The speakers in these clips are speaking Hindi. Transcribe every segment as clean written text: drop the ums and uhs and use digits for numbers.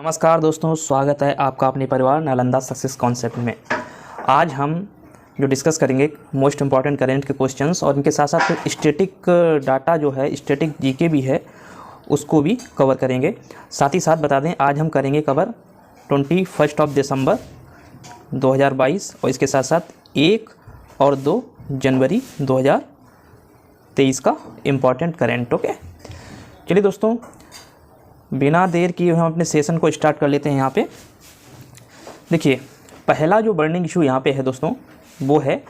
नमस्कार दोस्तों, स्वागत है आपका अपने परिवार नालंदा सक्सेस कॉन्सेप्ट में। आज हम जो डिस्कस करेंगे मोस्ट इम्पॉर्टेंट करेंट के क्वेश्चंस और इनके साथ साथ स्टैटिक डाटा जो है, स्टैटिक जीके भी है, उसको भी कवर करेंगे। साथ ही साथ बता दें आज हम करेंगे कवर 21 दिसंबर 2022 और इसके साथ साथ 1 और 2 जनवरी 2023 का इम्पॉर्टेंट करेंट। ओके, चलिए दोस्तों बिना देर किए हम अपने सेशन को स्टार्ट कर लेते हैं। यहाँ पे देखिए, पहला जो बर्निंग इशू यहाँ पे है दोस्तों वो है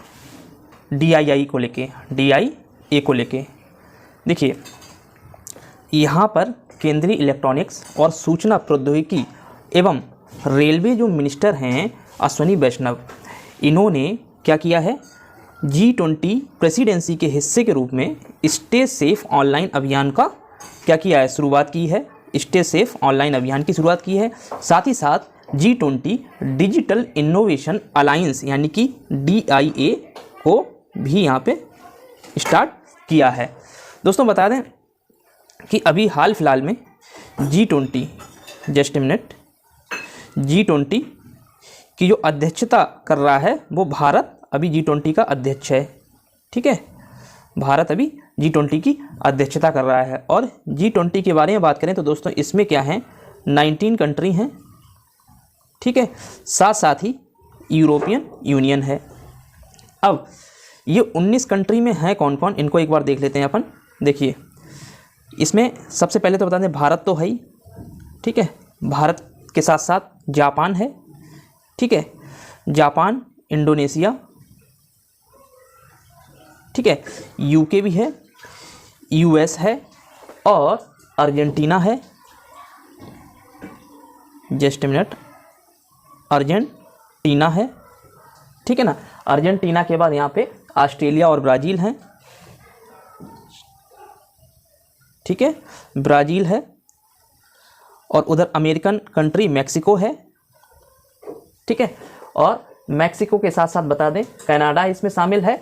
DIA को लेके। देखिए यहाँ पर केंद्रीय इलेक्ट्रॉनिक्स और सूचना प्रौद्योगिकी एवं रेलवे जो मिनिस्टर हैं अश्विनी वैष्णव, इन्होंने क्या किया है, G20 प्रेसिडेंसी के हिस्से के रूप में स्टे सेफ ऑनलाइन अभियान का क्या किया है, शुरुआत की है। स्टे सेफ ऑनलाइन अभियान की शुरुआत की है। साथ ही साथ G20 डिजिटल इनोवेशन अलायंस यानी कि DIA को भी यहाँ पे स्टार्ट किया है। दोस्तों बता दें कि अभी हाल फिलहाल में G20 G20 की जो अध्यक्षता कर रहा है वो भारत अभी G20 का अध्यक्ष है। ठीक है, भारत अभी G20 की अध्यक्षता कर रहा है। और G20 के बारे में बात करें तो दोस्तों इसमें क्या है, 19 कंट्री हैं। ठीक है, साथ साथ ही यूरोपियन यूनियन है। अब ये 19 कंट्री में है कौन कौन, इनको एक बार देख लेते हैं अपन। देखिए इसमें सबसे पहले तो बता दें भारत तो है ही। ठीक है, भारत के साथ साथ जापान है। ठीक है, जापान, इंडोनेशिया, ठीक है, UK भी है, US है और अर्जेंटीना है। जस्ट मिनट, अर्जेंटीना है। ठीक है ना, अर्जेंटीना के बाद यहाँ पे ऑस्ट्रेलिया और ब्राज़ील हैं। ठीक है, ब्राज़ील है और उधर अमेरिकन कंट्री मैक्सिको है। ठीक है, और मैक्सिको के साथ साथ बता दें कनाडा इसमें शामिल है,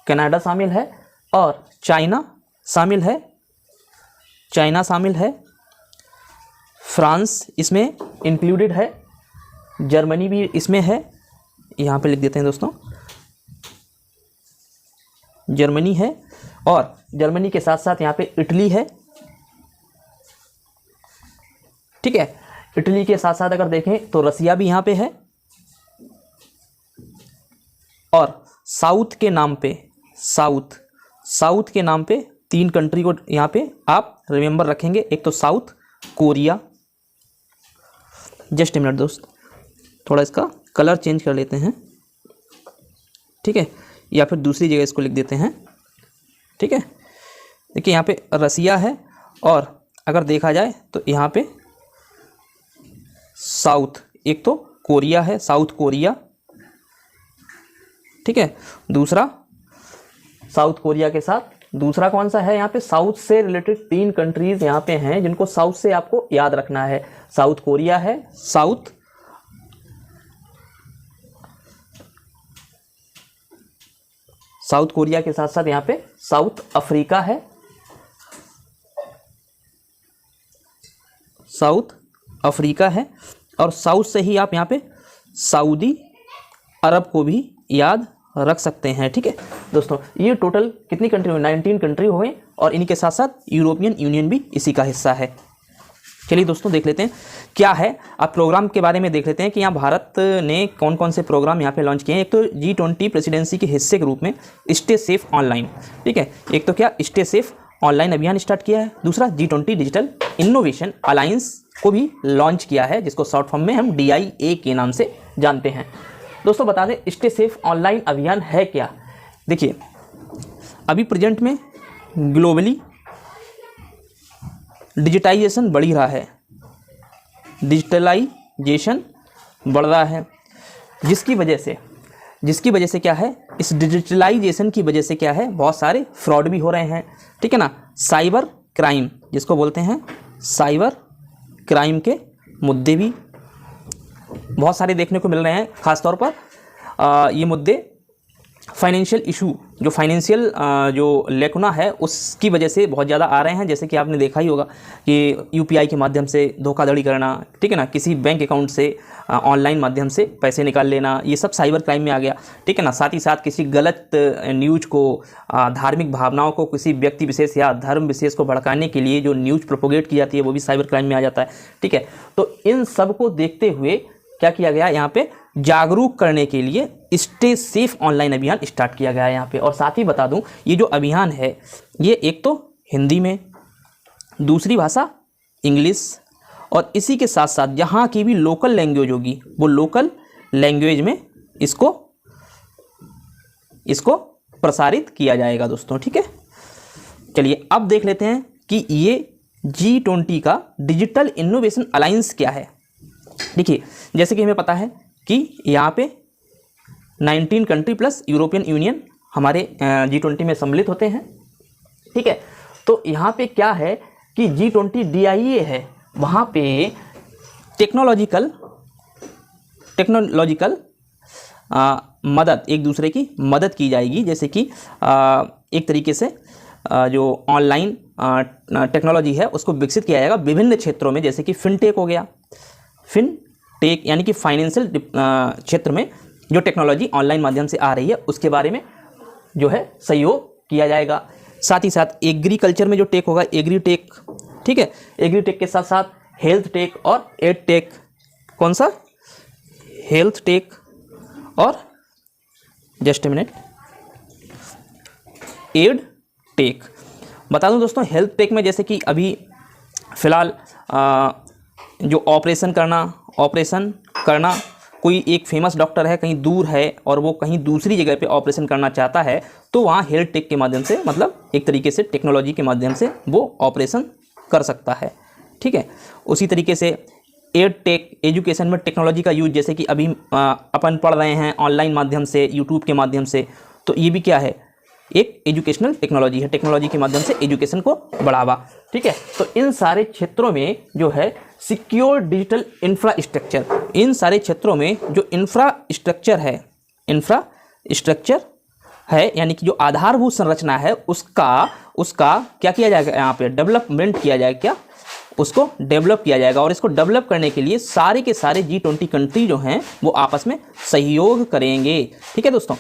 कनाडा शामिल है और चाइना शामिल है, फ्रांस इसमें इंक्लूडेड है, जर्मनी भी इसमें है। यहाँ पे लिख देते हैं दोस्तों, जर्मनी है और जर्मनी के साथ साथ यहाँ पे इटली है। ठीक है, इटली के साथ साथ अगर देखें तो रसिया भी यहाँ पे है और साउथ के नाम पे 3 कंट्री को यहाँ पे आप रिमेंबर रखेंगे। एक तो साउथ कोरिया, जस्ट मिनट दोस्त, थोड़ा इसका कलर चेंज कर लेते हैं। ठीक है, या फिर दूसरी जगह इसको लिख देते हैं। ठीक है, देखिए यहाँ पे रसिया है और अगर देखा जाए तो यहाँ पे साउथ, एक तो कोरिया है, साउथ कोरिया। ठीक है, दूसरा साउथ कोरिया के साथ दूसरा कौन सा है, यहाँ पे साउथ से रिलेटेड 3 कंट्रीज यहाँ पे हैं जिनको साउथ से आपको याद रखना है। साउथ कोरिया है, साउथ कोरिया के साथ साथ यहाँ पे साउथ अफ्रीका है, और साउथ से ही आप यहाँ पे सऊदी अरब को भी याद रख सकते हैं। ठीक है दोस्तों, ये टोटल कितनी कंट्री हुई, 19 कंट्री हुए और इन्हीं के साथ साथ यूरोपियन यूनियन भी इसी का हिस्सा है। चलिए दोस्तों देख लेते हैं क्या है। अब प्रोग्राम के बारे में देख लेते हैं कि यहाँ भारत ने कौन कौन से प्रोग्राम यहाँ पे लॉन्च किए हैं। एक तो G20 प्रेसिडेंसी के हिस्से के रूप में स्टे सेफ ऑनलाइन, ठीक है, एक तो क्या स्टे सेफ ऑनलाइन अभियान स्टार्ट किया है। दूसरा G20 डिजिटल इनोवेशन अलायंस को भी लॉन्च किया है, जिसको शॉर्ट फॉर्म में हम DIA के नाम से जानते हैं। दोस्तों बता दें स्टे सेफ ऑनलाइन अभियान है क्या। देखिए अभी प्रेजेंट में ग्लोबली डिजिटाइजेशन बढ़ रहा है, डिजिटलाइजेशन बढ़ रहा है, जिसकी वजह से क्या है, इस डिजिटलाइजेशन की वजह से क्या है, बहुत सारे फ्रॉड भी हो रहे हैं। ठीक है ना, साइबर क्राइम जिसको बोलते हैं, साइबर क्राइम के मुद्दे भी बहुत सारे देखने को मिल रहे हैं। ख़ासतौर पर ये मुद्दे फाइनेंशियल इशू, जो फाइनेंशियल जो लेकुना है उसकी वजह से बहुत ज़्यादा आ रहे हैं। जैसे कि आपने देखा ही होगा कि यूपीआई के माध्यम से धोखाधड़ी करना, ठीक है ना, किसी बैंक अकाउंट से ऑनलाइन माध्यम से पैसे निकाल लेना, ये सब साइबर क्राइम में आ गया, ठीक है ना। साथ ही साथ किसी गलत न्यूज को, धार्मिक भावनाओं को किसी व्यक्ति विशेष या धर्म विशेष को भड़काने के लिए जो न्यूज प्रोपोगेट की जाती है वो भी साइबर क्राइम में आ जाता है, ठीक है। तो इन सब को देखते हुए क्या किया गया यहाँ पे, जागरूक करने के लिए स्टे सेफ ऑनलाइन अभियान स्टार्ट किया गया है यहाँ पे। और साथ ही बता दूं, ये जो अभियान है ये एक तो हिंदी में, दूसरी भाषा इंग्लिश, और इसी के साथ साथ जहाँ की भी लोकल लैंग्वेज होगी वो लोकल लैंग्वेज में इसको प्रसारित किया जाएगा दोस्तों, ठीक है। चलिए अब देख लेते हैं कि ये G20 का डिजिटल इनोवेशन अलायंस क्या है। देखिए, जैसे कि हमें पता है कि यहाँ पे 19 कंट्री प्लस यूरोपियन यूनियन हमारे G20 में सम्मिलित होते हैं, ठीक है। तो यहाँ पे क्या है कि G20 DIA है, वहाँ पे टेक्नोलॉजिकल मदद, एक दूसरे की मदद की जाएगी। जैसे कि एक तरीके से जो ऑनलाइन टेक्नोलॉजी है उसको विकसित किया जाएगा विभिन्न क्षेत्रों में। जैसे कि फिनटेक हो गया, फिनटेक यानी कि फाइनेंशियल क्षेत्र में जो टेक्नोलॉजी ऑनलाइन माध्यम से आ रही है उसके बारे में जो है सहयोग किया जाएगा। साथ ही साथ एग्रीकल्चर में जो टेक होगा, एग्रीटेक, ठीक है। एग्रीटेक के साथ साथ हेल्थ टेक और एड टेक, कौन सा, हेल्थ टेक और just a minute, ed tech. बता दूं दोस्तों, हेल्थ टेक में जैसे कि अभी फ़िलहाल जो ऑपरेशन करना, कोई एक फेमस डॉक्टर है कहीं दूर है और वो कहीं दूसरी जगह पे ऑपरेशन करना चाहता है, तो वहाँ हेल्थ टेक के माध्यम से, मतलब एक तरीके से टेक्नोलॉजी के माध्यम से वो ऑपरेशन कर सकता है, ठीक है। उसी तरीके से एड टेक, एजुकेशन में टेक्नोलॉजी का यूज, जैसे कि अभी अपन पढ़ रहे हैं ऑनलाइन माध्यम से, यूट्यूब के माध्यम से, तो ये भी क्या है, एक एजुकेशनल टेक्नोलॉजी है, टेक्नोलॉजी के माध्यम से एजुकेशन को बढ़ावा, ठीक है। तो इन सारे क्षेत्रों में जो है सिक्योर डिजिटल इंफ्रास्ट्रक्चर, इन सारे क्षेत्रों में जो इंफ्रास्ट्रक्चर है यानी कि जो आधारभूत संरचना है उसका क्या किया जाएगा, यहाँ पे डेवलपमेंट किया जाएगा, क्या उसको डेवलप किया जाएगा। और इसको डेवलप करने के लिए सारे के सारे G20 कंट्री जो हैं वो आपस में सहयोग करेंगे, ठीक है दोस्तों।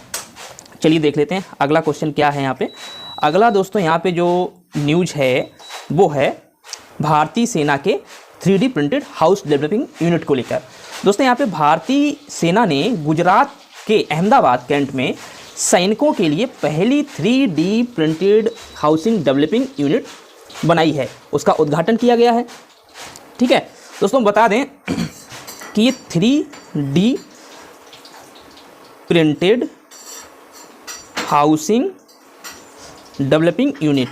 चलिए देख लेते हैं अगला क्वेश्चन क्या है यहाँ पे। अगला दोस्तों यहाँ पे जो न्यूज़ है वो है भारतीय सेना के 3D printed house developing unit को लेकर। दोस्तों यहाँ पे भारतीय सेना ने गुजरात के अहमदाबाद कैंट में सैनिकों के लिए पहली 3D printed housing developing unit बनाई है, उसका उद्घाटन किया गया है, ठीक है दोस्तों। बता दें कि ये 3D printed housing developing unit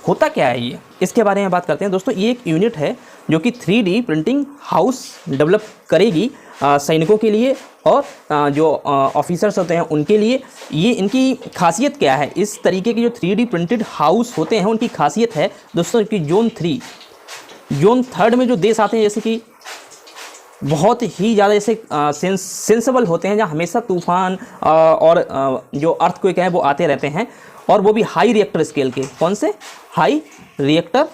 होता क्या है, ये इसके बारे में बात करते हैं दोस्तों। ये एक यूनिट है जो कि 3D प्रिंटिंग हाउस डेवलप करेगी सैनिकों के लिए और जो ऑफिसर्स होते हैं उनके लिए। ये इनकी खासियत क्या है, इस तरीके के जो 3D प्रिंटेड हाउस होते हैं उनकी खासियत है दोस्तों कि जोन 3 में जो देश आते हैं, जैसे कि बहुत ही ज़्यादा जैसे सेंसिबल होते हैं, जहाँ हमेशा तूफान और जो अर्थक्वेक है वो आते रहते हैं, और वो भी हाई रिएक्टर स्केल के। कौन से हाई रिएक्टर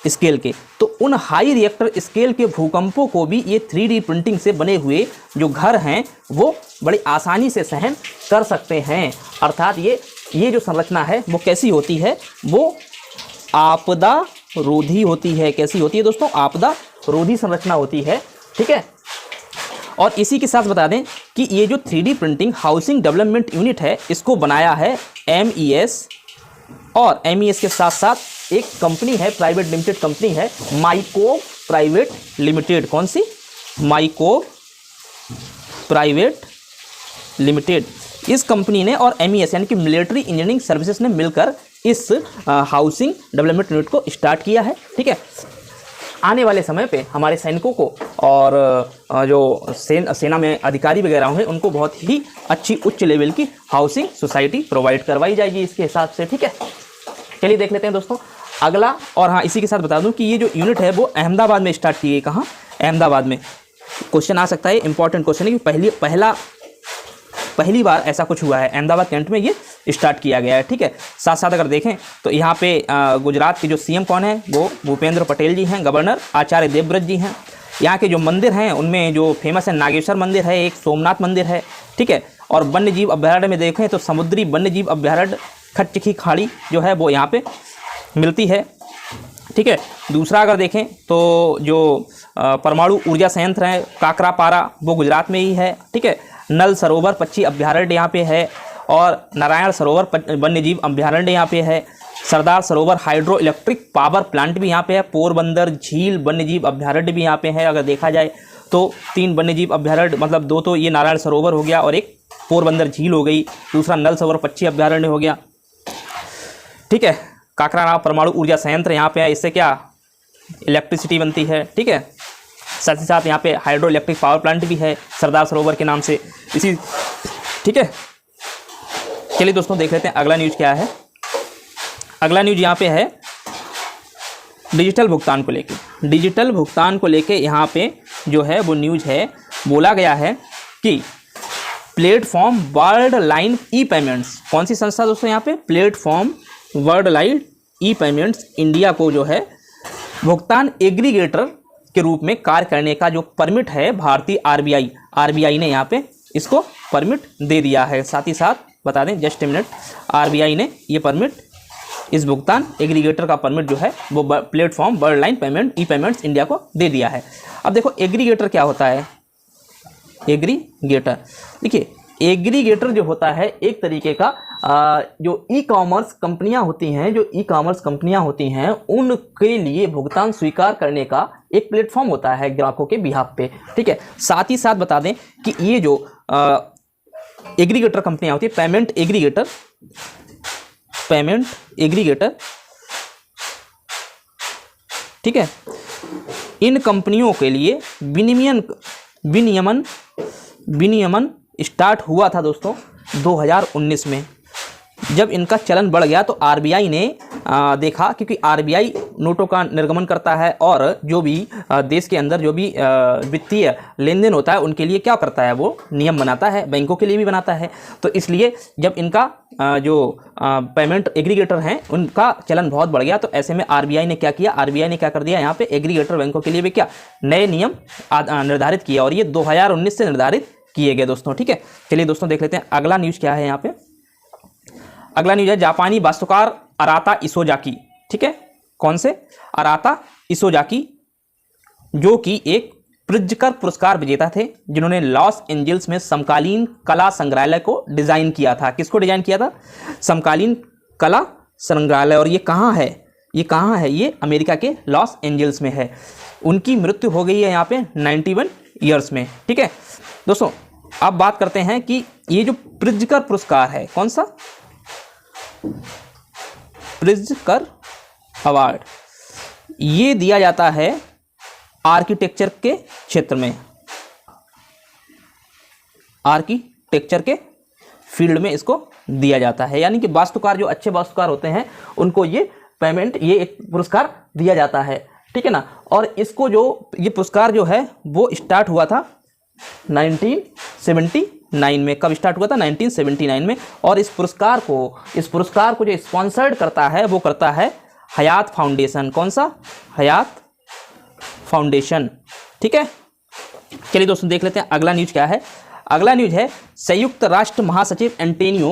स्केल के? तो उन हाई रिएक्टर स्केल के भूकंपों को भी ये 3D प्रिंटिंग से बने हुए जो घर हैं वो बड़ी आसानी से सहन कर सकते हैं। अर्थात ये जो संरचना है वो कैसी होती है, वो आपदा रोधी होती है। कैसी होती है दोस्तों? आपदा रोधी संरचना होती है, ठीक है। और इसी के साथ बता दें कि ये जो 3D printing housing development unit है इसको बनाया है MES, और MES के साथ साथ एक कंपनी है, प्राइवेट लिमिटेड कंपनी है, माइकोव प्राइवेट लिमिटेड। कौन सी? माइकोव प्राइवेट लिमिटेड। इस कंपनी ने और MES यानी कि मिलिट्री इंजीनियरिंग सर्विसेज ने मिलकर इस हाउसिंग डेवलपमेंट यूनिट को स्टार्ट किया है, ठीक है। आने वाले समय पे हमारे सैनिकों को और जो सेना में अधिकारी वगैरह होंगे उनको बहुत ही अच्छी उच्च लेवल की हाउसिंग सोसाइटी प्रोवाइड करवाई जाएगी इसके हिसाब से, ठीक है। चलिए देख लेते हैं दोस्तों अगला। और हाँ, इसी के साथ बता दूं कि ये जो यूनिट है वो अहमदाबाद में स्टार्ट की गई। कहाँ? अहमदाबाद में। क्वेश्चन आ सकता है, इंपॉर्टेंट क्वेश्चन है कि पहली बार ऐसा कुछ हुआ है, अहमदाबाद कैंट में ये स्टार्ट किया गया है। ठीक है, साथ साथ अगर देखें तो यहाँ पे गुजरात के जो सीएम कौन है, वो भूपेंद्र पटेल जी हैं, गवर्नर आचार्य देवव्रत जी हैं। यहाँ के जो मंदिर हैं उनमें जो फेमस है नागेश्वर मंदिर है, एक सोमनाथ मंदिर है। ठीक है, और वन्य जीव अभ्यारण्य में देखें तो समुद्री वन्य जीव अभ्यारण्य खटचिकी खाड़ी जो है वो यहाँ पे मिलती है। ठीक है, दूसरा अगर देखें तो जो परमाणु ऊर्जा संयंत्र है काकरापारा, वो गुजरात में ही है। ठीक है, नल सरोवर पक्षी अभ्यारण्य यहाँ पे है, और नारायण सरोवर वन्य जीव अभ्यारण्य यहाँ पे है। Sardar Sarovar hydro electric power plant भी यहाँ पे है। पोरबंदर झील वन्य जीव अभ्यारण्य भी यहाँ पे है। अगर देखा जाए तो 3 वन्य जीव अभ्यारण्य, मतलब 2 तो ये नारायण सरोवर हो गया और एक पोरबंदर झील हो गई, दूसरा नल सरोवर पक्षी अभ्यारण्य हो गया। ठीक है, काकरापारा परमाणु ऊर्जा संयंत्र यहाँ पे है, इससे क्या इलेक्ट्रिसिटी बनती है। ठीक है, साथ ही साथ यहाँ पे हाइड्रो इलेक्ट्रिक पावर प्लांट भी है सरदार सरोवर के नाम से इसी। ठीक है, चलिए दोस्तों देख लेते हैं अगला न्यूज़ क्या है। अगला न्यूज़ यहाँ पे है डिजिटल भुगतान को लेके। डिजिटल भुगतान को लेके यहाँ पे जो है वो न्यूज़ है, बोला गया है कि प्लेटफॉर्म वर्ल्ड लाइन ई पेमेंट्स, कौन सी संस्था दोस्तों यहाँ पे, प्लेटफॉर्म वर्ल्ड लाइन ई पेमेंट्स इंडिया को जो है भुगतान एग्रीगेटर के रूप में कार्य करने का जो परमिट है भारतीय आरबीआई ने यहाँ पे इसको परमिट दे दिया है। साथ ही साथ बता दें, जस्ट ए मिनट, आरबीआई ने ये परमिट, इस भुगतान एग्रीगेटर का परमिट जो है वो प्लेटफॉर्म वर्ल्ड लाइन पेमेंट ई पेमेंट्स इंडिया को दे दिया है। अब देखो एग्रीगेटर क्या होता है। एग्रीगेटर, देखिए एग्रीगेटर जो होता है एक तरीके का जो ई कॉमर्स कंपनियां होती हैं उनके लिए भुगतान स्वीकार करने का एक प्लेटफॉर्म होता है ग्राहकों के बिहाफ पे। ठीक है, साथ ही साथ बता दें कि ये जो एग्रीगेटर कंपनियां होती है, पेमेंट एग्रीगेटर, ठीक है, इन कंपनियों के लिए विनियमन स्टार्ट हुआ था दोस्तों 2019 में। जब इनका चलन बढ़ गया तो आरबीआई ने देखा, क्योंकि आरबीआई नोटों का निर्गमन करता है और जो भी देश के अंदर जो भी वित्तीय लेन देन होता है उनके लिए क्या करता है, वो नियम बनाता है, बैंकों के लिए भी बनाता है। तो इसलिए जब इनका जो पेमेंट एग्रीगेटर हैं उनका चलन बहुत बढ़ गया, तो ऐसे में आरबीआई ने क्या किया, आरबीआई ने क्या कर दिया, यहाँ पे एग्रीगेटर बैंकों के लिए भी क्या नए नियम निर्धारित किया, और ये 2019 से निर्धारित किए गए दोस्तों। ठीक है, चलिए दोस्तों देख लेते हैं अगला न्यूज़ क्या है। यहाँ पे अगला न्यूज़ है जापानी वास्तुकार अराता इशोजाकी। ठीक है, कौन से, अराता इशोजाकी, जो कि एक प्रिट्जकर पुरस्कार विजेता थे, जिन्होंने लॉस एंजल्स में समकालीन कला संग्रहालय को डिजाइन किया था। किसको डिजाइन किया था, समकालीन कला संग्रहालय। और ये कहाँ है, ये अमेरिका के लॉस एंजल्स में है। उनकी मृत्यु हो गई है यहाँ पे 91 ईयर्स में। ठीक है दोस्तों, अब बात करते हैं कि ये जो प्रिट्जकर पुरस्कार है, कौन सा, प्रिट्जकर अवार्ड, ये दिया जाता है आर्किटेक्चर के क्षेत्र में, आर्किटेक्चर के फील्ड में इसको दिया जाता है। यानी कि वास्तुकार, जो अच्छे वास्तुकार होते हैं उनको ये पेमेंट, ये एक पुरस्कार दिया जाता है। ठीक है ना, और इसको जो ये पुरस्कार जो है वो स्टार्ट हुआ था 1979 में। कब स्टार्ट हुआ था, 1979 में। और इस पुरस्कार को जो स्पॉन्सर्ड करता है वो करता है हयात फाउंडेशन। कौन सा, हयात फाउंडेशन। ठीक है, चलिए दोस्तों देख लेते हैं अगला न्यूज़ क्या है। अगला न्यूज़ है संयुक्त राष्ट्र महासचिव एंटोनियो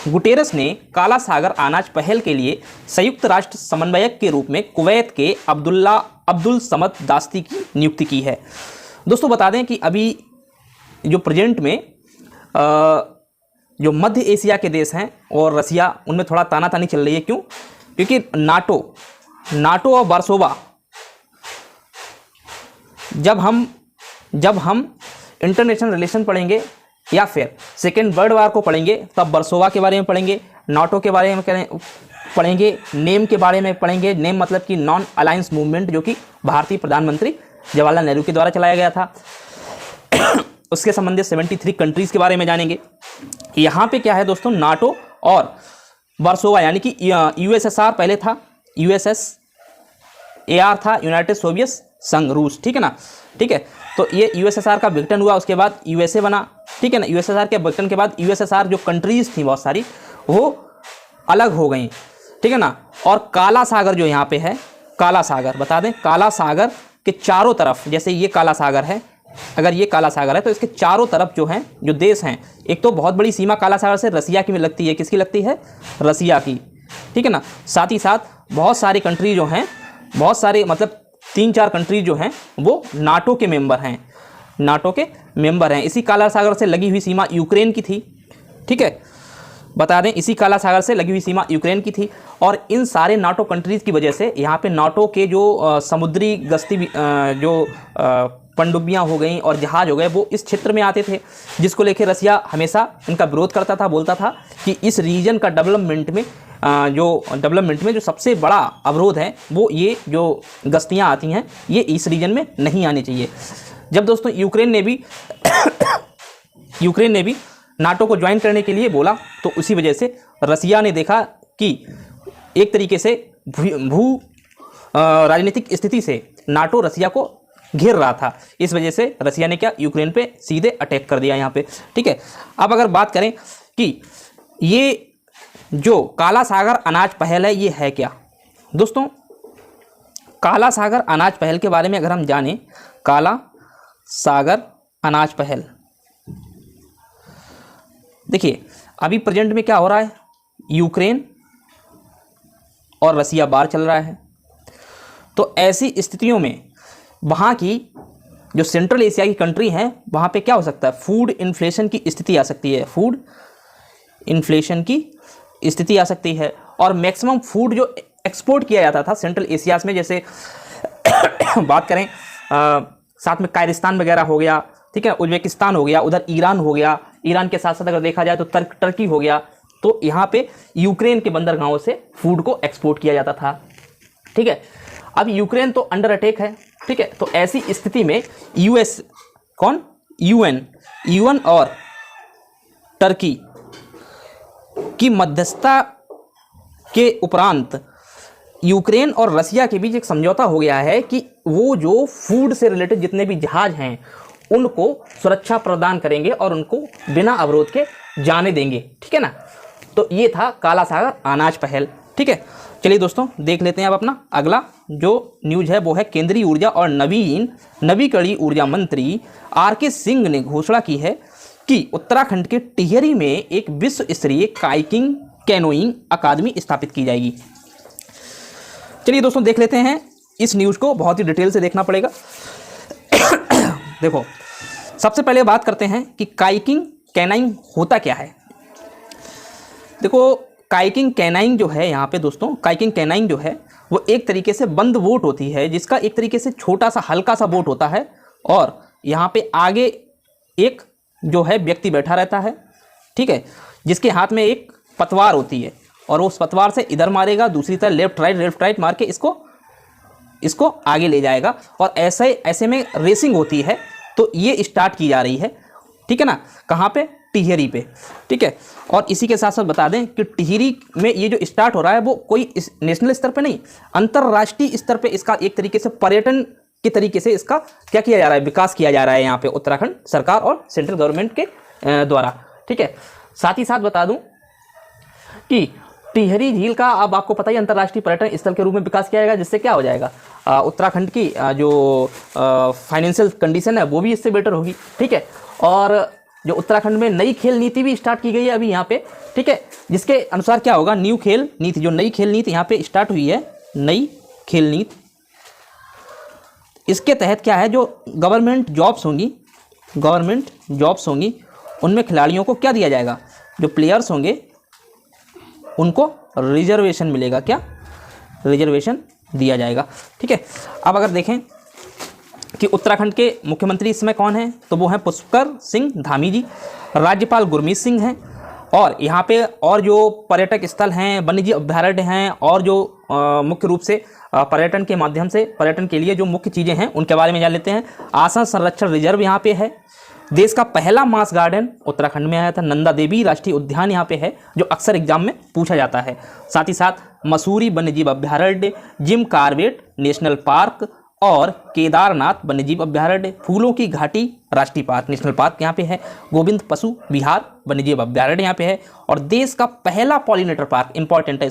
गुटेरस ने काला सागर अनाज पहल के लिए संयुक्त राष्ट्र समन्वयक के रूप में कुवैत के अब्दुल समद दास्ती की नियुक्ति की है। दोस्तों बता दें कि अभी जो प्रेजेंट में जो मध्य एशिया के देश हैं और रसिया, उनमें थोड़ा तानातानी चल रही है। क्यों, क्योंकि नाटो और वार्सोवा, जब हम इंटरनेशनल रिलेशन पढ़ेंगे या फिर सेकेंड वर्ल्ड वार को पढ़ेंगे तब वर्सोवा के बारे में पढ़ेंगे, नाटो के बारे में पढ़ेंगे, नेम के बारे में पढ़ेंगे। नेम मतलब कि नॉन अलायंस मूवमेंट, जो कि भारतीय प्रधानमंत्री जवाहरलाल नेहरू के द्वारा चलाया गया था। उसके संबंधित 73 कंट्रीज़ के बारे में जानेंगे। यहाँ पे क्या है दोस्तों, नाटो और वर्सोवा, यानी कि यूएसएसआर पहले था, यूएसएसएआर था, यूनाइटेड सोवियत संघ रूस। ठीक है ना, ठीक है। तो ये यूएसएसआर का विघटन हुआ, उसके बाद यूएसए बना, ठीक है ना। यूएसएसआर के विघटन के बाद यूएसएसआर जो कंट्रीज़ थी बहुत सारी वो अलग हो गई, ठीक है ना। और काला सागर जो यहाँ पे है, काला सागर बता दें, काला सागर के चारों तरफ, जैसे ये काला सागर है, अगर ये काला सागर है तो इसके चारों तरफ जो हैं, जो देश हैं, एक तो बहुत बड़ी सीमा काला सागर से रसिया की में लगती है, किसकी लगती है, रसिया की, ठीक है ना। साथ ही साथ बहुत सारी कंट्री जो हैं, बहुत सारे मतलब 3-4 कंट्री जो हैं वो नाटो के मेंबर हैं, नाटो के मेंबर हैं। इसी काला सागर से लगी हुई सीमा यूक्रेन की थी, ठीक है, बता दें इसी काला सागर से लगी हुई सीमा यूक्रेन की थी। और इन सारे नाटो कंट्रीज़ की वजह से यहाँ पे नाटो के जो समुद्री गश्ती जो पनडुब्बियाँ हो गई और जहाज़ हो गए वो इस क्षेत्र में आते थे, जिसको लेकर रसिया हमेशा इनका विरोध करता था, बोलता था कि इस रीजन का डेवलपमेंट में जो सबसे बड़ा अवरोध है वो ये जो गश्तियाँ आती हैं ये इस रीजन में नहीं आनी चाहिए। जब दोस्तों यूक्रेन ने भी नाटो को ज्वाइन करने के लिए बोला तो उसी वजह से रसिया ने देखा कि एक तरीके से भू राजनीतिक स्थिति से नाटो रसिया को घेर रहा था, इस वजह से रसिया ने क्या, यूक्रेन पे सीधे अटैक कर दिया यहाँ पे, ठीक है। अब अगर बात करें कि ये जो काला सागर अनाज पहल है ये है क्या दोस्तों, काला सागर अनाज पहल के बारे में अगर हम जानें, काला सागर अनाज पहल, देखिए अभी प्रेजेंट में क्या हो रहा है, यूक्रेन और रसिया बार चल रहा है। तो ऐसी स्थितियों में वहाँ की जो सेंट्रल एशिया की कंट्री हैं वहाँ पे क्या हो सकता है, फूड इन्फ्लेशन की स्थिति आ सकती है, फूड इन्फ्लेशन की स्थिति आ सकती है। और मैक्सिमम फूड जो एक्सपोर्ट किया जाता था सेंट्रल एशिया में, जैसे बात करें साथ में कायरिस्तान वगैरह हो गया, ठीक है, उज्बेकिस्तान हो गया, उधर ईरान हो गया, ईरान के साथ साथ अगर देखा जाए तो टर्की हो गया, तो यहाँ पे यूक्रेन के बंदरगाहों से फूड को एक्सपोर्ट किया जाता था, ठीक है। अब यूक्रेन तो अंडर अटैक है, ठीक है, तो ऐसी स्थिति में यूएन और टर्की की मध्यस्थता के उपरांत यूक्रेन और रसिया के बीच एक समझौता हो गया है कि वो जो फूड से रिलेटेड जितने भी जहाज हैं उनको सुरक्षा प्रदान करेंगे और उनको बिना अवरोध के जाने देंगे, ठीक है ना। तो ये था काला सागर अनाज पहल, ठीक है। चलिए दोस्तों देख लेते हैं अब अपना अगला जो न्यूज़ है, वो है केंद्रीय ऊर्जा और नवीकरणीय ऊर्जा मंत्री आर.के. सिंह ने घोषणा की है कि उत्तराखंड के टिहरी में एक विश्व स्तरीय काइकिंग कैनोइंग अकादमी स्थापित की जाएगी। चलिए दोस्तों देख लेते हैं इस न्यूज़ को, बहुत ही डिटेल से देखना पड़ेगा। देखो सबसे पहले बात करते हैं कि काइकिंग कैनाइंग होता क्या है। देखो काइकिंग कैनाइंग जो है यहाँ पे दोस्तों, काइकिंग कैनाइंग जो है वो एक तरीके से बंद बोट होती है, जिसका एक तरीके से छोटा सा हल्का सा बोट होता है और यहाँ पे आगे एक जो है व्यक्ति बैठा रहता है, ठीक है, जिसके हाथ में एक पतवार होती है और वो उस पतवार से इधर मारेगा, दूसरी तरफ लेफ्ट राइट मार के इसको आगे ले जाएगा और ऐसे में रेसिंग होती है। तो ये स्टार्ट की जा रही है, ठीक है ना, कहाँ पे, टिहरी पे, ठीक है। और इसी के साथ साथ बता दें कि टिहरी में ये जो स्टार्ट हो रहा है वो कोई नेशनल स्तर पे नहीं, अंतर्राष्ट्रीय स्तर पे इसका एक तरीके से पर्यटन के तरीके से इसका क्या किया जा रहा है, विकास किया जा रहा है यहाँ पे उत्तराखंड सरकार और सेंट्रल गवर्नमेंट के द्वारा, ठीक है। साथ ही साथ बता दूं कि टिहरी झील का अब आपको पता ही अंतर्राष्ट्रीय पर्यटन स्थल के रूप में विकास किया जाएगा, जिससे क्या हो जाएगा, उत्तराखंड की जो फाइनेंशियल कंडीशन है वो भी इससे बेटर होगी, ठीक है। और जो उत्तराखंड में नई खेल नीति भी स्टार्ट की गई है अभी यहाँ पे, ठीक है, जिसके अनुसार क्या होगा, न्यू खेल नीति, जो नई खेल नीति यहाँ पे स्टार्ट हुई है, नई खेल नीति, इसके तहत क्या है, जो गवर्नमेंट जॉब्स होंगी उनमें खिलाड़ियों को क्या दिया जाएगा, जो प्लेयर्स होंगे उनको रिजर्वेशन मिलेगा, क्या, रिजर्वेशन दिया जाएगा, ठीक है। अब अगर देखें कि उत्तराखंड के मुख्यमंत्री इस समय कौन है, तो वो हैं पुष्कर सिंह धामी जी, राज्यपाल गुरमीत सिंह हैं, और यहाँ पे और जो पर्यटक स्थल हैं, वन्यजीव अभ्यारण्य हैं, और जो मुख्य रूप से पर्यटन के माध्यम से पर्यटन के लिए जो मुख्य चीज़ें हैं उनके बारे में जान लेते हैं। आसन संरक्षण रिजर्व यहाँ पे है, देश का पहला मास गार्डन उत्तराखंड में आया था, नंदा देवी राष्ट्रीय उद्यान यहाँ पे है जो अक्सर एग्जाम में पूछा जाता है। साथ ही साथ मसूरी वन्यजीव अभ्यारण्य, जिम कॉर्बेट नेशनल पार्क और केदारनाथ वन्यजीव अभ्यारण्य, फूलों की घाटी राष्ट्रीय पार्क नेशनल पार्क यहाँ पे है, गोविंद पशु विहार वन्यजीव अभ्यारण्य यहाँ पे है, और देश का पहला पॉलिनेटर पार्क, इंपॉर्टेंट है,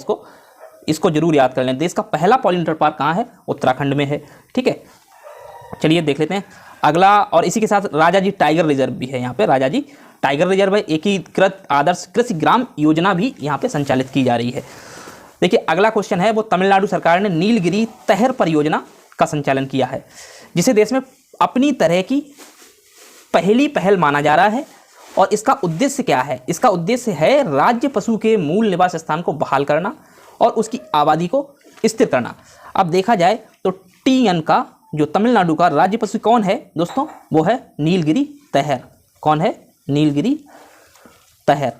इसको जरूर याद कर लें। देश का पहला पॉलिनेटर पार्क कहाँ है? उत्तराखंड में है। ठीक है, चलिए देख लेते हैं अगला। और इसी के साथ राजाजी टाइगर रिजर्व भी है यहाँ पे, राजाजी टाइगर रिजर्व है। एकीकृत आदर्श कृषि ग्राम योजना भी यहाँ पे संचालित की जा रही है। देखिए अगला क्वेश्चन है, वो तमिलनाडु सरकार ने नीलगिरी तहर परियोजना का संचालन किया है, जिसे देश में अपनी तरह की पहली पहल माना जा रहा है। और इसका उद्देश्य क्या है? इसका उद्देश्य है राज्य पशु के मूल निवास स्थान को बहाल करना और उसकी आबादी को स्थिर करना। अब देखा जाए तो TN का जो तमिलनाडु का राज्य पशु कौन है दोस्तों? वो है नीलगिरी तहर। कौन है? नीलगिरी तहर।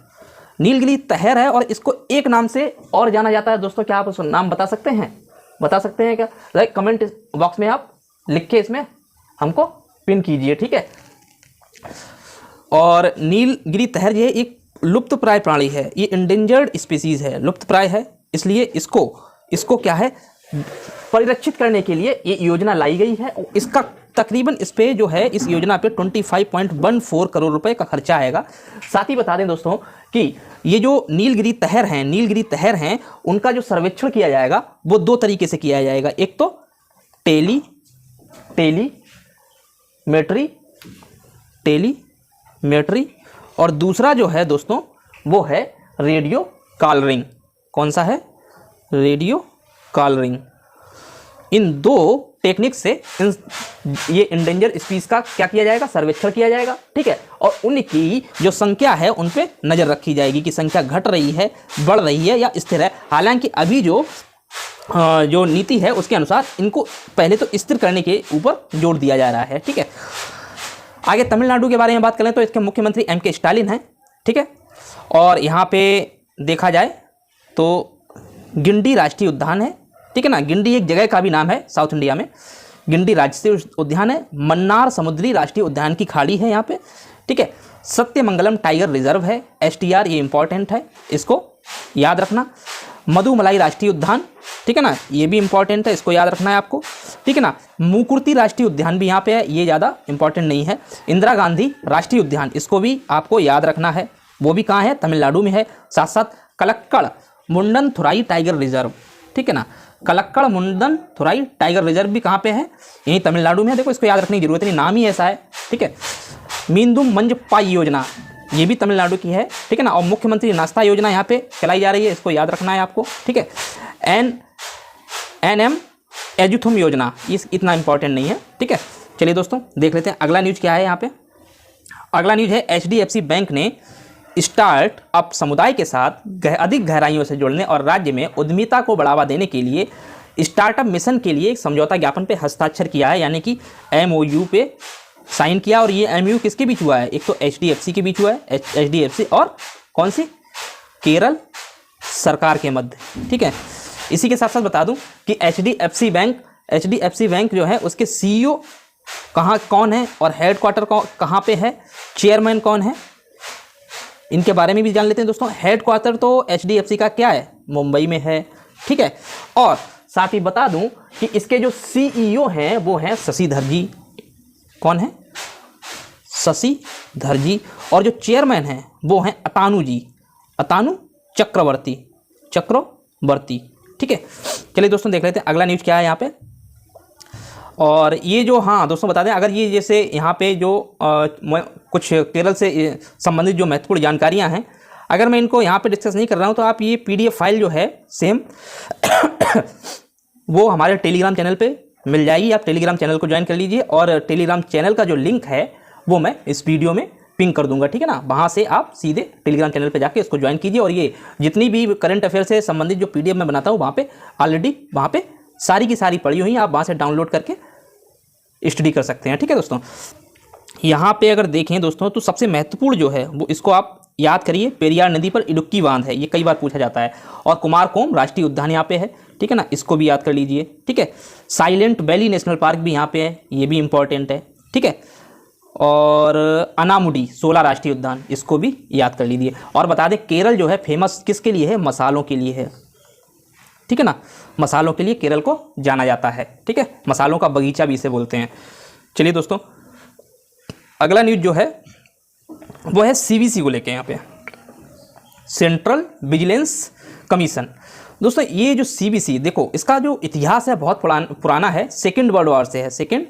नीलगिरी तहर है, और इसको एक नाम से और जाना जाता है दोस्तों। क्या आप उसका नाम बता सकते हैं? बता सकते हैं क्या? लाइक कमेंट बॉक्स में आप लिख के इसमें हमको पिन कीजिए। ठीक है, और नीलगिरी तहर ये एक लुप्त प्राय प्राणी है, ये इंडेंजर्ड स्पीसीज है, लुप्त प्राय है, इसलिए इसको क्या है, परिरक्षित करने के लिए ये योजना लाई गई है। इसका तकरीबन इस पे जो है, इस योजना पे 25.14 करोड़ रुपए का खर्चा आएगा। साथ ही बता दें दोस्तों कि ये जो नीलगिरी तहर हैं उनका जो सर्वेक्षण किया जाएगा वो दो तरीके से किया जाएगा। एक तो टेलीमेट्री और दूसरा जो है दोस्तों वो है रेडियो कॉलरिंग। कौन सा है? Radio colouring. इन दो टेक्निक से ये इंडेंजर स्पीसीज का क्या किया जाएगा? सर्वेक्षण किया जाएगा। ठीक है, और उनकी जो संख्या है उन पे नज़र रखी जाएगी कि संख्या घट रही है, बढ़ रही है या स्थिर है। हालांकि अभी जो नीति है उसके अनुसार इनको पहले तो स्थिर करने के ऊपर जोर दिया जा रहा है। ठीक है, आगे तमिलनाडु के बारे में बात करें तो इसके मुख्यमंत्री M.K. स्टालिन हैं। ठीक है, और यहाँ पे देखा जाए तो गिंडी राष्ट्रीय उद्यान है। ठीक है ना, गिंडी एक जगह का भी नाम है साउथ इंडिया में। गिंडी राष्ट्रीय उद्यान है। मन्नार समुद्री राष्ट्रीय उद्यान की खाड़ी है यहाँ पे। ठीक है, सत्यमंगलम टाइगर रिजर्व है, STR, ये इंपॉर्टेंट है, इसको याद रखना। मधुमलाई राष्ट्रीय उद्यान, ठीक है ना, ये भी इंपॉर्टेंट है, इसको याद रखना है आपको। ठीक है ना, मुकुर्ती राष्ट्रीय उद्यान भी यहाँ पे है, ये ज़्यादा इंपॉर्टेंट नहीं है। इंदिरा गांधी राष्ट्रीय उद्यान, इसको भी आपको याद रखना है, वो भी कहाँ है? तमिलनाडु में है। साथ साथ कलक्कड़ मुंडनथुराई टाइगर रिजर्व, ठीक है ना, कलक्कड़ मुंडनथुराई टाइगर रिजर्व भी कहाँ पे है? यही तमिलनाडु में है। देखो इसको याद रखने की जरूरत नहीं, नाम ही ऐसा है। ठीक है, मींदुम मंजपाई योजना, ये भी तमिलनाडु की है। ठीक है ना, और मुख्यमंत्री नाश्ता योजना यहाँ पे चलाई जा रही है, इसको याद रखना है आपको। ठीक है, NM एजुथुम योजना, ये इतना इंपॉर्टेंट नहीं है। ठीक है, चलिए दोस्तों देख लेते हैं अगला न्यूज़ क्या है यहाँ पे। अगला न्यूज़ है HDFC बैंक ने स्टार्ट अप समुदाय के साथ अधिक गहराइयों से जुड़ने और राज्य में उद्यमिता को बढ़ावा देने के लिए स्टार्टअप मिशन के लिए एक समझौता ज्ञापन पे हस्ताक्षर किया है, यानी कि MOU पे साइन किया। और ये MOU किसके बीच हुआ है? एक तो HDFC के बीच हुआ है, HDFC और कौन सी? केरल सरकार के मध्य। ठीक है, इसी के साथ साथ बता दूं कि HDFC बैंक जो है उसके CEO कौन है और हेडक्वार्टर कहाँ पे है, चेयरमैन कौन है, इनके बारे में भी जान लेते हैं दोस्तों। हेडक्वार्टर तो HDFC का क्या है? मुंबई में है। ठीक है, और साथ ही बता दूं कि इसके जो CEO हैं वो हैं शशिधर जी। कौन है? शशिधर जी। और जो चेयरमैन हैं वो हैं अतानु जी, अतानु चक्रवर्ती। ठीक है, चलिए दोस्तों देख लेते हैं अगला न्यूज़ क्या है यहाँ पे। और ये जो, हाँ दोस्तों बता दें, अगर ये जैसे यहाँ पे जो कुछ केरल से संबंधित जो महत्वपूर्ण जानकारियाँ हैं, अगर मैं इनको यहाँ पे डिस्कस नहीं कर रहा हूँ तो आप ये PDF फाइल जो है सेम वो हमारे टेलीग्राम चैनल पे मिल जाएगी। आप टेलीग्राम चैनल को ज्वाइन कर लीजिए, और टेलीग्राम चैनल का जो लिंक है वो मैं इस वीडियो में पिन कर दूंगा। ठीक है ना, वहाँ से आप सीधे टेलीग्राम चैनल पे जाके इसको ज्वाइन कीजिए। और ये जितनी भी करंट अफेयर से संबंधित जो PDF मैं बनाता हूँ वहाँ पे ऑलरेडी वहाँ पे सारी की सारी पड़ी हुई हैं, आप वहाँ से डाउनलोड करके स्टडी कर सकते हैं। ठीक है दोस्तों, यहाँ पे अगर देखें दोस्तों तो सबसे महत्वपूर्ण जो है वो इसको आप याद करिए, पेरियार नदी पर इडुक्की बांध है, ये कई बार पूछा जाता है। और कुमारकोम राष्ट्रीय उद्यान यहाँ पे है। ठीक है ना, इसको भी याद कर लीजिए। ठीक है, साइलेंट वैली नेशनल पार्क भी यहाँ पे है, ये भी इंपॉर्टेंट है। ठीक है, और अनामुडी 16 राष्ट्रीय उद्यान, इसको भी याद कर लीजिए। और बता दें केरल जो है फेमस किसके लिए है? मसालों के लिए है। ठीक है ना। मसालों के लिए केरल को जाना जाता है, ठीक है, मसालों का बगीचा भी इसे बोलते हैं। चलिए दोस्तों, अगला न्यूज जो है वो है सीबीसी को लेके, यहाँ पे सेंट्रल विजिलेंस कमीशन। दोस्तों ये जो सीबीसी, देखो इसका जो इतिहास है बहुत पुराना है, सेकेंड वर्ल्ड वॉर से है, सेकेंड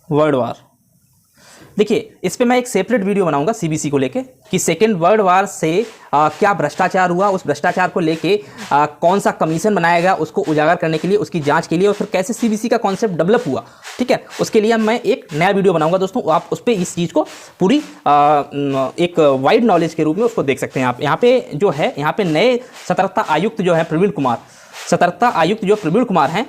वर्ल्ड वॉर। देखिए इस पे मैं एक सेपरेट वीडियो बनाऊंगा सीबीसी को लेके कि सेकेंड वर्ल्ड वॉर से क्या भ्रष्टाचार हुआ, उस भ्रष्टाचार को लेके कौन सा कमीशन बनाया गया उसको उजागर करने के लिए, उसकी जांच के लिए, और फिर कैसे सीबीसी का कॉन्सेप्ट डेवलप हुआ, ठीक है, उसके लिए मैं एक नया वीडियो बनाऊंगा दोस्तों। आप उस पर इस चीज़ को पूरी एक वाइड नॉलेज के रूप में उसको देख सकते हैं आप। यहाँ पे जो है, यहाँ पे नए सतर्कता आयुक्त जो है प्रवीण कुमार, सतर्कता आयुक्त जो प्रवीण कुमार हैं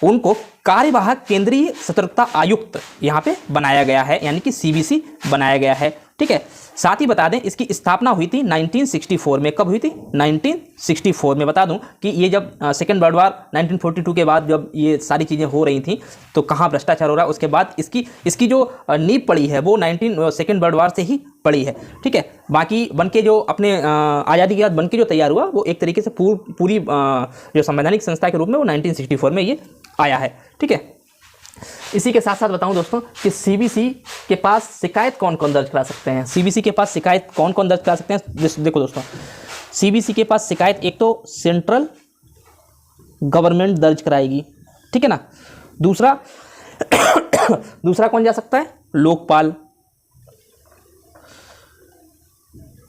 उनको कार्यवाहक केंद्रीय सतर्कता आयुक्त यहाँ पे बनाया गया है, यानी कि सीबीसी बनाया गया है, ठीक है। साथ ही बता दें इसकी स्थापना हुई थी 1964 में। कब हुई थी? 1964 में। बता दूं कि ये जब सेकेंड वर्ल्ड वॉर 1942 के बाद जब ये सारी चीज़ें हो रही थी तो कहाँ भ्रष्टाचार हो रहा है, उसके बाद इसकी जो नींव पड़ी है वो सेकेंड वर्ल्ड वॉर से ही पड़ी है, ठीक है। बाकी बनके जो अपने आज़ादी के बाद बनके जो तैयार हुआ वो एक तरीके से पूरी जो संवैधानिक संस्था के रूप में वो 1964 में ये आया है, ठीक है। इसी के साथ साथ बताऊं दोस्तों कि सीबीसी के पास शिकायत कौन कौन दर्ज करा सकते हैं। सीबीसी के पास शिकायत कौन कौन दर्ज करा सकते हैं? देखो दोस्तों, सीबीसी के पास शिकायत एक तो सेंट्रल गवर्नमेंट दर्ज कराएगी, ठीक है ना। दूसरा कौन जा सकता है? लोकपाल।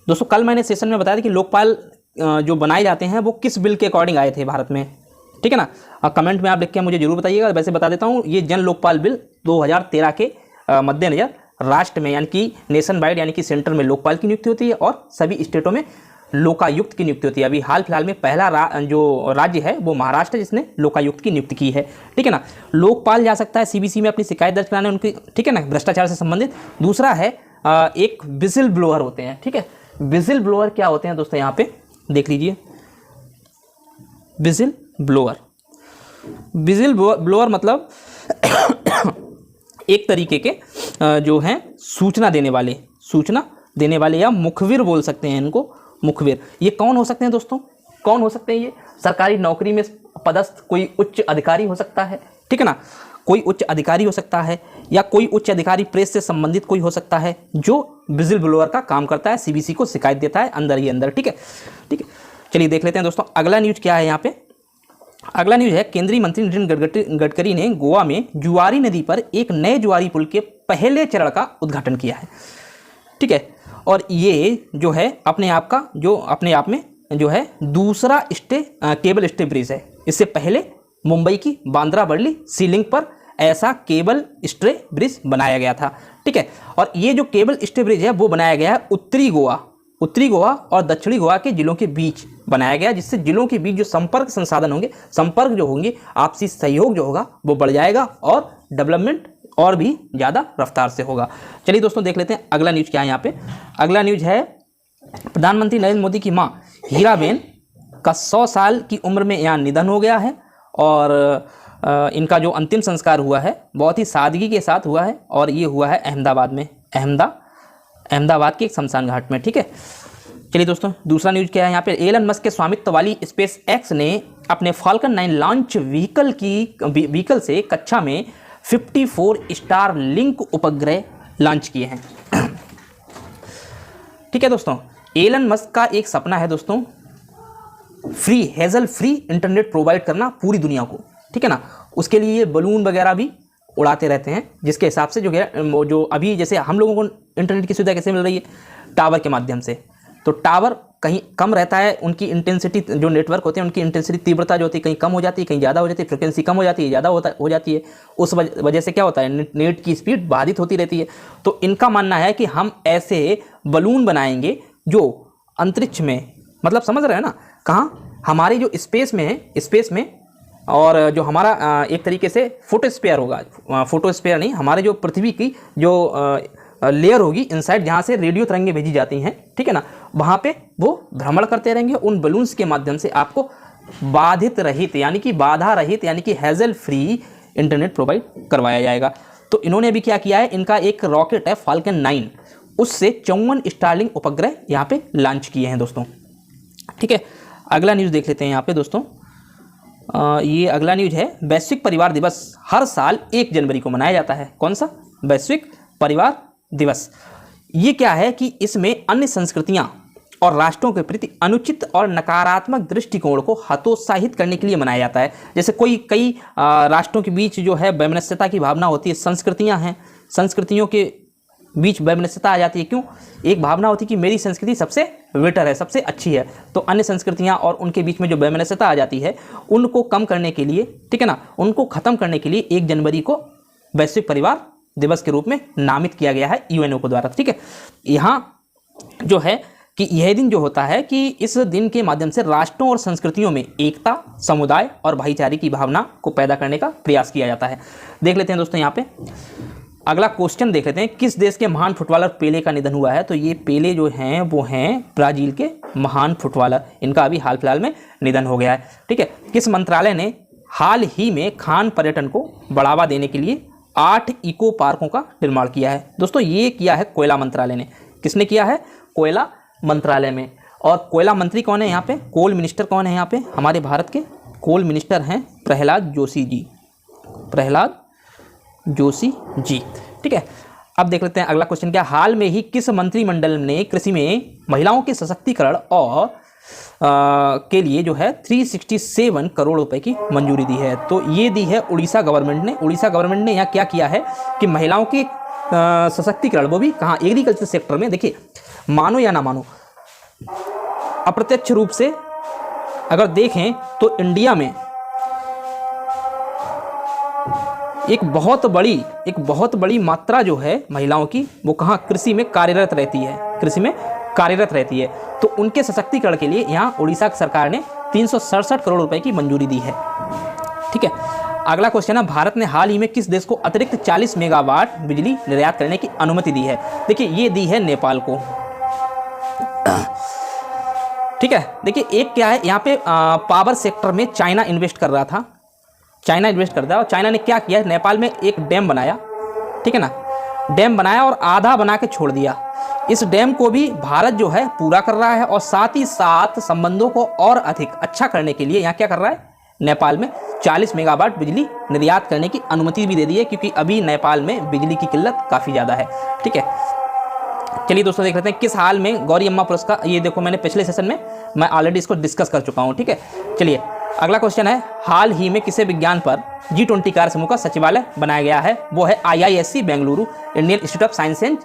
दोस्तों कल मैंने सेशन में बताया था कि लोकपाल जो बनाए जाते हैं वो किस बिल के अकॉर्डिंग आए थे भारत में, ठीक है ना। कमेंट में आप लिख के मुझे जरूर बताइएगा। वैसे बता देता हूँ, ये जन लोकपाल बिल 2013 के मद्देनजर राष्ट्र में यानी कि नेशन वाइड यानी कि सेंटर में लोकपाल की नियुक्ति होती है और सभी स्टेटों में लोकायुक्त की नियुक्ति होती है। अभी हाल फिलहाल में पहला जो राज्य है वो महाराष्ट्र जिसने लोकायुक्त की नियुक्ति की है, ठीक है ना। लोकपाल जा सकता है सीबीसी में अपनी शिकायत दर्ज कराने उनकी, ठीक है ना, भ्रष्टाचार से संबंधित। दूसरा है एक विजिल ब्लोअर होते हैं, ठीक है। विजिल ब्लोअर क्या होते हैं दोस्तों, यहाँ पे देख लीजिए। विजिल ब्लोअर मतलब एक तरीके के जो हैं सूचना देने वाले या मुखबिर बोल सकते हैं इनको, मुखबिर। ये कौन हो सकते हैं दोस्तों? कौन हो सकते हैं ये? सरकारी नौकरी में पदस्थ कोई उच्च अधिकारी हो सकता है, ठीक है ना, कोई उच्च अधिकारी हो सकता है, या कोई उच्च अधिकारी प्रेस से संबंधित कोई हो सकता है जो विजिल ब्लोअर का काम करता है, सीबीसी को शिकायत देता है अंदर ही अंदर, ठीक है, ठीक है। चलिए देख लेते हैं दोस्तों अगला न्यूज क्या है। यहाँ पे अगला न्यूज है, केंद्रीय मंत्री नितिन गडकरी ने गोवा में जुआरी नदी पर एक नए जुआरी पुल के पहले चरण का उद्घाटन किया है, ठीक है। और ये जो है अपने आप में जो है दूसरा केबल स्टे ब्रिज है। इससे पहले मुंबई की बांद्रा वर्ली सी लिंक पर ऐसा केबल स्टे ब्रिज बनाया गया था, ठीक है। और ये जो केबल स्टे ब्रिज है वो बनाया गया है उत्तरी गोवा और दक्षिणी गोवा के जिलों के बीच बनाया गया, जिससे जिलों के बीच जो संपर्क संसाधन होंगे, संपर्क जो होंगे, आपसी सहयोग जो होगा वो बढ़ जाएगा और डेवलपमेंट और भी ज़्यादा रफ्तार से होगा। चलिए दोस्तों देख लेते हैं अगला न्यूज़ क्या है। यहाँ पे अगला न्यूज़ है, प्रधानमंत्री नरेंद्र मोदी की मां हीराबेन का 100 साल की उम्र में यहाँ निधन हो गया है और इनका जो अंतिम संस्कार हुआ है बहुत ही सादगी के साथ हुआ है और ये हुआ है अहमदाबाद में, अहमदाबाद के एक शमशान घाट में, ठीक है। चलिए दोस्तों दूसरा न्यूज़ क्या है। यहाँ पे एलन मस्क के स्वामित्व वाली स्पेस एक्स ने अपने फाल्कन 9 लॉन्च व्हीकल से कक्षा में 54 स्टार लिंक उपग्रह लॉन्च किए हैं, ठीक है दोस्तों। एलन मस्क का एक सपना है दोस्तों, हेजल फ्री इंटरनेट प्रोवाइड करना पूरी दुनिया को, ठीक है ना। उसके लिए ये बलून वगैरह भी उड़ाते रहते हैं, जिसके हिसाब से जो अभी जैसे हम लोगों को इंटरनेट की सुविधा कैसे मिल रही है, टावर के माध्यम से। तो टावर कहीं कम रहता है, उनकी इंटेंसिटी जो नेटवर्क होते हैं उनकी इंटेंसिटी तीव्रता जो होती है कहीं कम हो जाती है, कहीं ज़्यादा हो जाती है, फ्रिक्वेंसी कम हो जाती है, ज़्यादा हो जाती है। उस वजह से क्या होता है, नेट की स्पीड बाधित होती रहती है। तो इनका मानना है कि हम ऐसे बलून बनाएंगे जो अंतरिक्ष में, मतलब समझ रहे हैं ना, कहाँ, हमारी जो स्पेस में और जो हमारा एक तरीके से फोटोस्फीयर होगा, फोटोस्फीयर नहीं, हमारे जो पृथ्वी की जो लेयर होगी इनसाइड, जहाँ से रेडियो तरंगें भेजी जाती हैं, ठीक है ना, वहाँ पे वो भ्रमण करते रहेंगे। उन बलून्स के माध्यम से आपको बाधा रहित यानी कि हैजल फ्री इंटरनेट प्रोवाइड करवाया जाएगा। तो इन्होंने अभी क्या किया है, इनका एक रॉकेट है फाल्कन 9, उससे 54 स्टारलिंक उपग्रह यहाँ पे लॉन्च किए हैं दोस्तों, ठीक है। अगला न्यूज़ देख लेते हैं यहाँ पे दोस्तों। ये अगला न्यूज़ है, वैश्विक परिवार दिवस हर साल 1 जनवरी को मनाया जाता है। कौन सा? वैश्विक परिवार दिवस। ये क्या है कि इसमें अन्य संस्कृतियां और राष्ट्रों के प्रति अनुचित और नकारात्मक दृष्टिकोण को हतोत्साहित करने के लिए मनाया जाता है। जैसे कई राष्ट्रों के बीच जो है वैमनस्यता की भावना होती है, संस्कृतियां हैं, संस्कृतियों के बीच वैमनस्यता आ जाती है। क्यों? एक भावना होती है कि मेरी संस्कृति सबसे बेटर है, सबसे अच्छी है, तो अन्य संस्कृतियां और उनके बीच में जो वैमनस्यता आ जाती है उनको कम करने के लिए, ठीक है ना, उनको ख़त्म करने के लिए 1 जनवरी को वैश्विक परिवार दिवस के रूप में नामित किया गया है यूएनओ के द्वारा। ठीक है, यहाँ जो है कि यह दिन जो होता है कि इस दिन के माध्यम से राष्ट्रों और संस्कृतियों में एकता, समुदाय और भाईचारे की भावना को पैदा करने का प्रयास किया जाता है। देख लेते हैं दोस्तों यहाँ पे अगला क्वेश्चन देख लेते हैं, किस देश के महान फुटबॉलर पेले का निधन हुआ है? तो ये पेले जो हैं वो हैं ब्राज़ील के महान फुटबॉलर, इनका अभी हाल फिलहाल में निधन हो गया है। ठीक है, किस मंत्रालय ने हाल ही में खान पर्यटन को बढ़ावा देने के लिए 8 इको पार्कों का निर्माण किया है? दोस्तों ये किया है कोयला मंत्रालय ने। किसने किया है? कोयला मंत्रालय में। और कोयला मंत्री कौन है यहाँ पे? कोल मिनिस्टर कौन है यहाँ पे? हमारे भारत के कोल मिनिस्टर हैं प्रहलाद जोशी जी, प्रहलाद जोशी जी। ठीक है, अब देख लेते हैं अगला क्वेश्चन क्या, हाल में ही किस मंत्रिमंडल ने कृषि में महिलाओं के सशक्तिकरण और के लिए जो है 367 करोड़ रुपए की मंजूरी दी है? तो ये दी है उड़ीसा गवर्नमेंट ने। उड़ीसा गवर्नमेंट ने यहाँ क्या किया है कि महिलाओं के सशक्तिकरण, वो भी कहाँ? एग्रीकल्चर सेक्टर में। देखिए, मानो या ना मानो, अप्रत्यक्ष रूप से अगर देखें तो इंडिया में एक बहुत बड़ी मात्रा जो है महिलाओं की, वो कहाँ? कृषि में कार्यरत रहती है, कृषि में कार्यरत रहती है। तो उनके सशक्तिकरण के लिए यहाँ उड़ीसा सरकार ने 367 करोड़ रुपए की मंजूरी दी है। ठीक है, अगला क्वेश्चन है, भारत ने हाल ही में किस देश को अतिरिक्त 40 मेगावाट बिजली निर्यात करने की अनुमति दी है? देखिए, ये दी है नेपाल को। ठीक है, देखिए एक क्या है यहाँ पे, पावर सेक्टर में चाइना इन्वेस्ट कर रहा था, चाइना इन्वेस्ट कर रहा और चाइना ने क्या किया, नेपाल में एक डैम बनाया। ठीक है ना, डैम बनाया और आधा बना के छोड़ दिया। इस डैम को भी भारत जो है पूरा कर रहा है और साथ ही साथ संबंधों को और अधिक अच्छा करने के लिए यहाँ क्या कर रहा है, नेपाल में 40 मेगावाट बिजली निर्यात करने की अनुमति भी दे दी है, क्योंकि अभी नेपाल में बिजली की किल्लत काफ़ी ज़्यादा है। ठीक है, चलिए दोस्तों देख लेते हैं किस हाल में गौरी अम्मा पुरस्कार, ये देखो मैंने पिछले सेशन में मैं ऑलरेडी इसको डिस्कस कर चुका हूँ। ठीक है, चलिए अगला क्वेश्चन है, हाल ही में किसे विज्ञान पर G20 कार्य समूह का सचिवालय बनाया गया है? वो है IISc Bengaluru, Indian institute of science and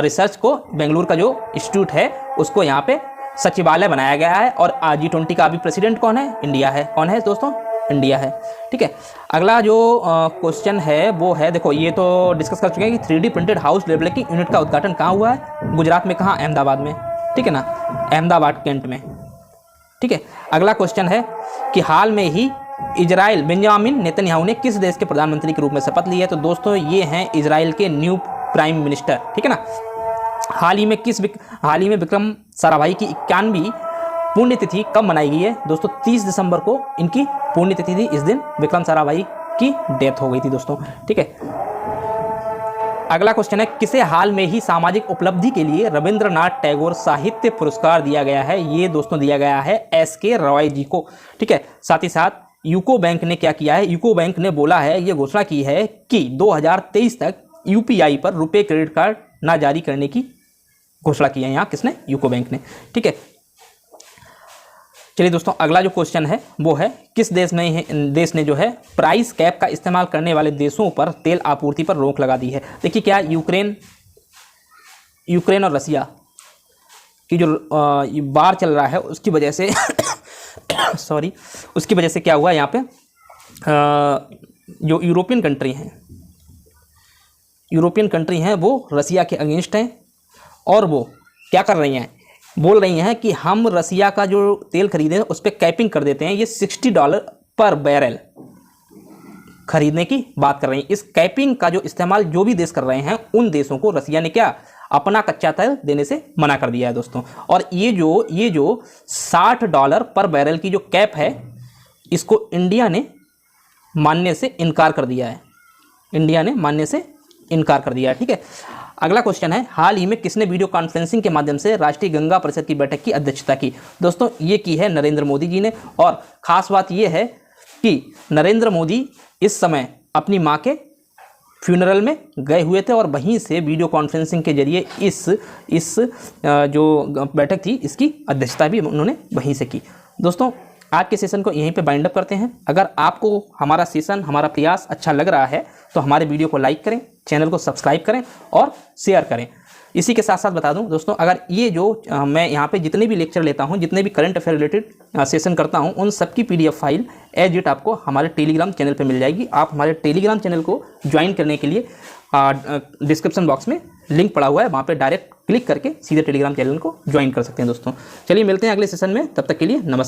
research को, बेंगलुरु का जो इंस्टीट्यूट है उसको यहाँ पे सचिवालय बनाया गया है। और G20 का अभी प्रेसिडेंट कौन है? इंडिया है। कौन है दोस्तों? इंडिया है। ठीक है, अगला जो क्वेश्चन है वो है, देखो ये तो डिस्कस कर चुके हैं कि 3D printed house labelling unit का उद्घाटन कहाँ हुआ है? गुजरात में। कहाँ? अहमदाबाद में। ठीक है ना, अहमदाबाद कैंट में। ठीक है, अगला क्वेश्चन है कि हाल में ही इजराइल बेंजामिन नेतन्याहू ने किस देश के प्रधानमंत्री के रूप में शपथ ली है? तो दोस्तों ये हैं इजराइल के न्यू प्राइम मिनिस्टर। ठीक है ना, हाल ही में विक्रम साराभाई की 91वीं पुण्यतिथि कब मनाई गई है? दोस्तों 30 दिसंबर को इनकी पुण्यतिथि थी। इस दिन विक्रम साराभाई की डेथ हो गई थी दोस्तों। ठीक है, अगला क्वेश्चन है, किसे हाल में ही सामाजिक उपलब्धि के लिए रविंद्रनाथ टैगोर साहित्य पुरस्कार दिया गया है? ये दोस्तों दिया गया है SK रॉय जी को। ठीक है, साथ ही साथ यूको बैंक ने क्या किया है? यूको बैंक ने बोला है, ये घोषणा की है कि 2023 तक UPI पर रुपए क्रेडिट कार्ड ना जारी करने की घोषणा की है। यहाँ किसने? यूको बैंक ने। ठीक है, चलिए दोस्तों अगला जो क्वेश्चन है वो है, किस देश ने जो है प्राइस कैप का इस्तेमाल करने वाले देशों पर तेल आपूर्ति पर रोक लगा दी है? देखिए क्या, यूक्रेन और रसिया की जो वार चल रहा है उसकी वजह से सॉरी, उसकी वजह से क्या हुआ यहाँ पे, जो यूरोपियन कंट्री हैं वो रसिया के अगेंस्ट हैं और वो क्या कर रही हैं, बोल रही हैं कि हम रसिया का जो तेल खरीदे हैं उस पर कैपिंग कर देते हैं। ये $60 पर बैरल खरीदने की बात कर रही हैं। इस कैपिंग का जो इस्तेमाल जो भी देश कर रहे हैं उन देशों को रसिया ने क्या, अपना कच्चा तेल देने से मना कर दिया है दोस्तों। और ये जो $60 पर बैरल की जो कैप है इसको इंडिया ने मानने से इनकार कर दिया है। ठीक है, अगला क्वेश्चन है, हाल ही में किसने वीडियो कॉन्फ्रेंसिंग के माध्यम से राष्ट्रीय गंगा परिषद की बैठक की अध्यक्षता की? दोस्तों ये की है नरेंद्र मोदी जी ने। और ख़ास बात ये है कि नरेंद्र मोदी इस समय अपनी माँ के फ्यूनरल में गए हुए थे और वहीं से वीडियो कॉन्फ्रेंसिंग के जरिए इस जो बैठक थी इसकी अध्यक्षता भी उन्होंने वहीं से की। दोस्तों आज के सेशन को यहीं पे बाइंड अप करते हैं। अगर आपको हमारा सेशन, हमारा प्रयास अच्छा लग रहा है तो हमारे वीडियो को लाइक करें, चैनल को सब्सक्राइब करें और शेयर करें। इसी के साथ साथ बता दूं दोस्तों, अगर ये जो मैं यहाँ पे जितने भी लेक्चर लेता हूँ, जितने भी करंट अफेयर रिलेटेड सेशन करता हूँ, उन सबकी PDF फाइल एज इट आपको हमारे टेलीग्राम चैनल पे मिल जाएगी। आप हमारे टेलीग्राम चैनल को ज्वाइन करने के लिए डिस्क्रिप्शन बॉक्स में लिंक पड़ा हुआ है, वहाँ पर डायरेक्ट क्लिक करके सीधे टेलीग्राम चैनल को ज्वाइन कर सकते हैं। दोस्तों चलिए मिलते हैं अगले सेशन में, तब तक के लिए नमस्कार।